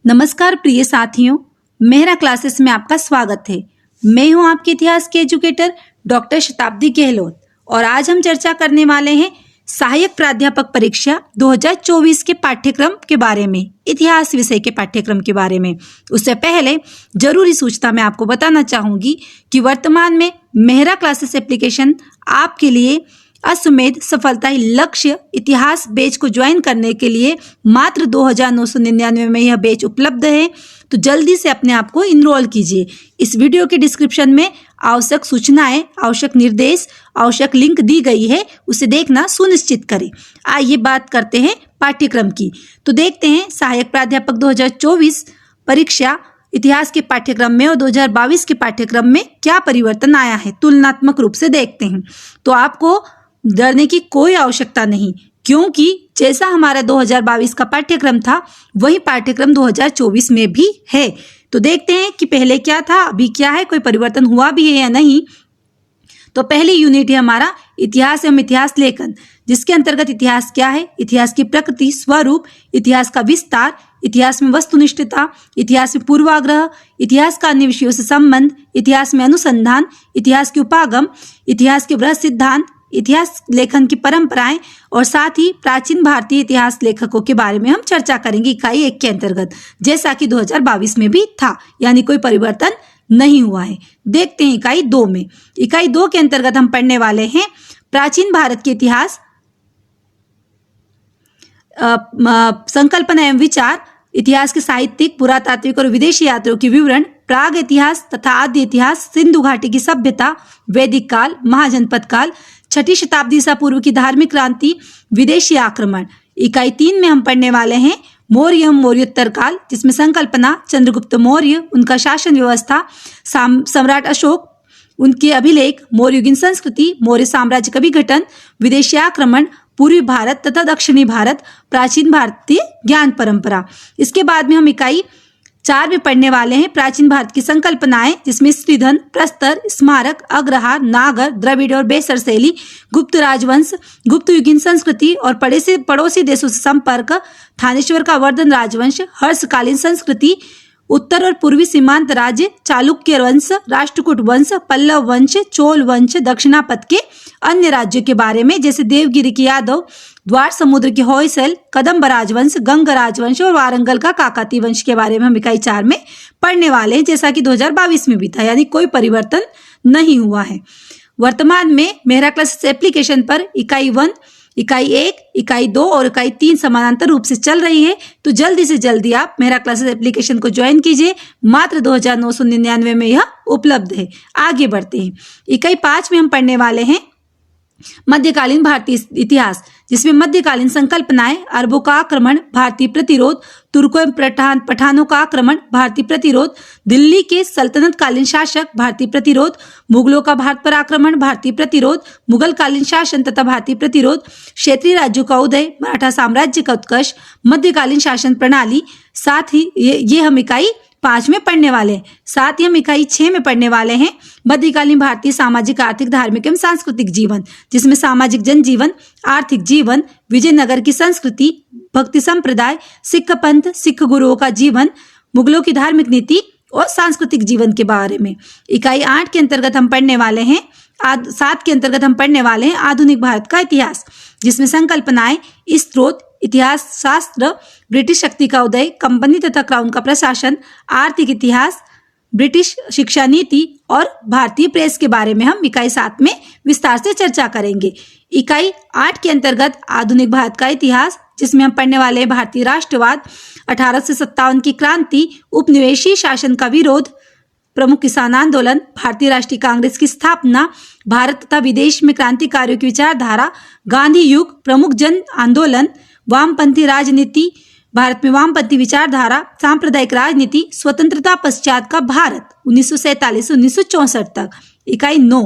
नमस्कार प्रिय साथियों, मेहरा क्लासेस में आपका स्वागत है। मैं हूं आपके इतिहास के एजुकेटर डॉक्टर शताब्दी गहलोत और आज हम चर्चा करने वाले हैं सहायक प्राध्यापक परीक्षा 2024 के पाठ्यक्रम के बारे में, इतिहास विषय के पाठ्यक्रम के बारे में। उससे पहले जरूरी सूचना मैं आपको बताना चाहूंगी कि वर्तमान में मेहरा क्लासेस एप्लीकेशन आपके लिए अश्वमेध सफलता ही लक्ष्य इतिहास बैच को ज्वाइन करने के लिए मात्र 2,999 में यह बैच उपलब्ध है। तो जल्दी से अपने आप को इनरोल कीजिए। इस वीडियो के डिस्क्रिप्शन में आवश्यक सूचनाएं, आवश्यक निर्देश, आवश्यक लिंक दी गई है, उसे देखना सुनिश्चित करें। आइए बात करते हैं पाठ्यक्रम की। तो देखते हैं सहायक प्राध्यापक 2024 परीक्षा इतिहास के पाठ्यक्रम में और 2022 के पाठ्यक्रम में क्या परिवर्तन आया है, तुलनात्मक रूप से देखते हैं। तो आपको डरने की कोई आवश्यकता नहीं, क्योंकि जैसा हमारा 2022 का पाठ्यक्रम था वही पाठ्यक्रम 2024 में भी है। तो देखते हैं कि पहले क्या था, अभी क्या है, कोई परिवर्तन हुआ भी है या नहीं। तो पहली यूनिट है हमारा इतिहास एवं इतिहास लेखन, जिसके अंतर्गत इतिहास क्या है, इतिहास की प्रकृति, स्वरूप, इतिहास का विस्तार, इतिहास में वस्तुनिष्ठता, इतिहास में पूर्वाग्रह, इतिहास का अन्य विषयों से संबंध, इतिहास में अनुसंधान, इतिहास के उपागम, इतिहास के वृहत सिद्धांत, इतिहास लेखन की परंपराएं और साथ ही प्राचीन भारतीय इतिहास लेखकों के बारे में हम चर्चा करेंगे इकाई 1 के अंतर्गत, जैसा कि 2022 में भी था, यानी कोई परिवर्तन नहीं हुआ है। देखते हैं इकाई 2 में। इकाई 2 के अंतर्गत हम पढ़ने वाले हैं प्राचीन भारत के इतिहास, संकल्पना एवं विचार, इतिहास के साहित्यिक, पुरातात्विक और विदेशी यात्रियों के विवरण, प्राग इतिहास तथा आद्य इतिहास, सिंधु घाटी की सभ्यता, वैदिक काल, महाजनपद काल, 6ठी शताब्दी ईसा पूर्व की धार्मिक क्रांति, विदेशी आक्रमण। इकाई 3 में हम पढ़ने वाले हैं मौर्य एवं मौर्योत्तर काल, जिसमें संकल्पना, चंद्रगुप्त मौर्य, उनका शासन व्यवस्था, सम्राट अशोक, उनके अभिलेख, मौर्ययुगीन संस्कृति, मौर्य साम्राज्य का विघटन, विदेशी आक्रमण, पूर्वी भारत तथा दक्षिणी भारत, प्राचीन भारतीय ज्ञान परंपरा। इसके बाद में हम इकाई 4 में पढ़ने वाले हैं प्राचीन भारत की संकल्पनाएं, जिसमें स्त्रीधन, प्रस्तर, स्मारक, अग्रहार, नागर, द्रविड़ और बेसर शैली, गुप्त राजवंश, गुप्त युगीन संस्कृति और पड़ोसी देशों से संपर्क, थानेश्वर का वर्धन राजवंश, हर्षकालीन संस्कृति, उत्तर और पूर्वी सीमांत राज्य, चालुक्य वंश, राष्ट्रकूट वंश, पल्लव वंश, चोल वंश, दक्षिणापथ के अन्य राज्यों के बारे में, जैसे देवगिरी के यादव, द्वार समुद्र के होयसल, कदम्ब राजवंश, गंग राजवंश और वारंगल का काकतीय वंश के बारे में हम इकाई 4 में पढ़ने वाले हैं, जैसा कि 2022 में भी था, यानी कोई परिवर्तन नहीं हुआ है। वर्तमान में मेहरा क्लासेस एप्लीकेशन पर इकाई 1, इकाई 1, इकाई 2 और इकाई 3 समानांतर रूप से चल रही है। तो जल्दी से जल्दी आप मेहरा क्लासेस एप्लीकेशन को ज्वाइन कीजिए, मात्र 2,999 में यह उपलब्ध है। आगे बढ़ते हैं। इकाई 5 में हम पढ़ने वाले हैं मध्यकालीन भारतीय इतिहास, जिसमें मध्यकालीन संकल्पनाएं, अरबों का आक्रमण, भारतीय प्रतिरोध, तुर्कों एवं पठानों का आक्रमण, भारतीय प्रतिरोध, दिल्ली के सल्तनत कालीन शासक, भारतीय प्रतिरोध, मुगलों का भारत पर आक्रमण, भारतीय प्रतिरोध, मुगल कालीन शासन तथा भारतीय प्रतिरोध, क्षेत्रीय राज्यों का उदय, मराठा साम्राज्य का उत्कर्ष, मध्यकालीन शासन प्रणाली। साथ ही ये हम इकाई 5 में पढ़ने वाले हैं। साथ ही हम इकाई 6 में पढ़ने वाले हैं मध्यकालीन भारतीय सामाजिक, आर्थिक, धार्मिक एवं सांस्कृतिक जीवन, जिसमें सामाजिक जनजीवन, आर्थिक जीवन, विजयनगर की संस्कृति, भक्ति संप्रदाय, सिख पंथ, सिख गुरुओं का जीवन, मुगलों की धार्मिक नीति और सांस्कृतिक जीवन के बारे में। इकाई 8 के अंतर्गत हम पढ़ने वाले हैं 7 के अंतर्गत हम पढ़ने वाले हैं आधुनिक भारत का इतिहास, जिसमें संकल्पनाएं, स्त्रोत, इतिहास शास्त्र, ब्रिटिश शक्ति का उदय, कंपनी तथा क्राउन का प्रशासन, आर्थिक इतिहास, ब्रिटिश शिक्षा नीति और भारतीय प्रेस के बारे में हम इकाई 7 में विस्तार से चर्चा करेंगे। इकाई 8 के अंतर्गत आधुनिक भारत का इतिहास, जिसमें हम पढ़ने वाले हैं भारतीय राष्ट्रवाद, 1857 की क्रांति, उपनिवेशी शासन का विरोध, प्रमुख किसान आंदोलन, भारतीय राष्ट्रीय कांग्रेस की स्थापना, भारत तथा विदेश में क्रांतिकारियों की विचारधारा, गांधी युग, प्रमुख जन आंदोलन, वामपंथी राजनीति, भारत में वामपंथी विचारधारा, सांप्रदायिक राजनीति, स्वतंत्रता पश्चात का भारत 1947 से 1964 तक। इकाई 9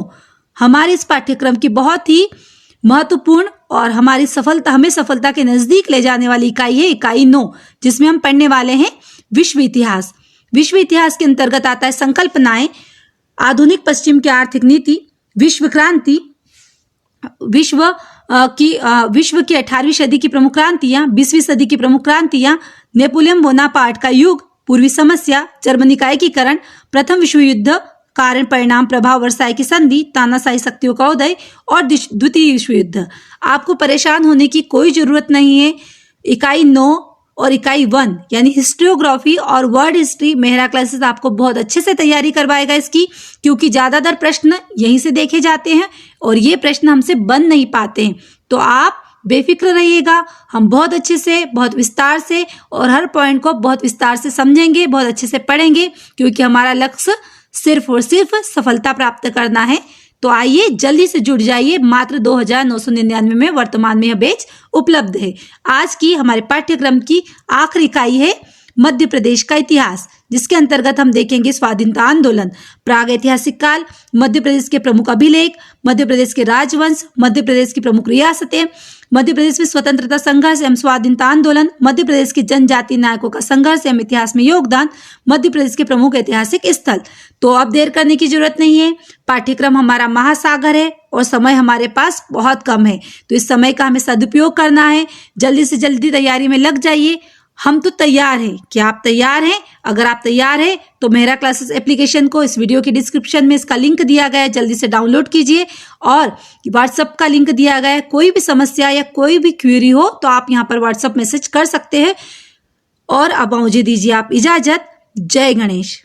हमारे इस पाठ्यक्रम की बहुत ही महत्वपूर्ण और हमें सफलता के नजदीक ले जाने वाली इकाई है इकाई 9, जिसमें हम पढ़ने वाले हैं विश्व इतिहास। विश्व इतिहास के अंतर्गत आता है संकल्पनाएं, आधुनिक पश्चिम की आर्थिक नीति, विश्व क्रांति, विश्व की 18वीं सदी की प्रमुख क्रांतियां, 20वीं सदी की प्रमुख क्रांतियां, नेपोलियन बोनापार्ट का युग, पूर्वी समस्या, जर्मनी का एकीकरण, प्रथम विश्व युद्ध, कारण परिणाम प्रभाव वर्साई की संधि, तानाशाही शक्तियों का उदय और द्वितीय विश्व युद्ध। आपको परेशान होने की कोई जरूरत नहीं है। इकाई 9 और इकाई 1 यानी हिस्ट्रियोग्राफी और वर्ड हिस्ट्री मेहरा क्लासेस आपको बहुत अच्छे से तैयारी करवाएगा इसकी, क्योंकि ज्यादातर प्रश्न यहीं से देखे जाते हैं और ये प्रश्न हमसे बन नहीं पाते हैं। तो आप बेफिक्र रहिएगा, हम बहुत अच्छे से, बहुत विस्तार से और हर पॉइंट को बहुत विस्तार से समझेंगे, बहुत अच्छे से पढ़ेंगे, क्योंकि हमारा लक्ष्य सिर्फ और सिर्फ सफलता प्राप्त करना है। तो आइए जल्दी से जुड़ जाइए। मात्र 2,999 में वर्तमान में यह बैच उपलब्ध है। आज की हमारे पाठ्यक्रम की आखिरी इकाई है मध्य प्रदेश का इतिहास, जिसके अंतर्गत हम देखेंगे स्वाधीनता आंदोलन, प्राग ऐतिहासिक काल, मध्य प्रदेश के प्रमुख अभिलेख, मध्य प्रदेश के राजवंश, मध्य प्रदेश की प्रमुख रियासतें, मध्य प्रदेश में स्वतंत्रता संघर्ष एवं स्वाधीनता आंदोलन, मध्य प्रदेश के जनजातीय नायकों का संघर्ष एवं इतिहास में योगदान, मध्य प्रदेश के प्रमुख ऐतिहासिक स्थल। तो अब देर करने की जरूरत नहीं है। पाठ्यक्रम हमारा महासागर है और समय हमारे पास बहुत कम है, तो इस समय का हमें सदुपयोग करना है। जल्दी से जल्दी तैयारी में लग जाइए। हम तो तैयार हैं। क्या आप तैयार हैं? अगर आप तैयार हैं तो मेहरा क्लासेस एप्लीकेशन को इस वीडियो के डिस्क्रिप्शन में इसका लिंक दिया गया है, जल्दी से डाउनलोड कीजिए और व्हाट्सएप का लिंक दिया गया है। कोई भी समस्या या कोई भी क्वेरी हो तो आप यहाँ पर व्हाट्सएप मैसेज कर सकते हैं। और अब मुझे दीजिए आप इजाजत। जय गणेश।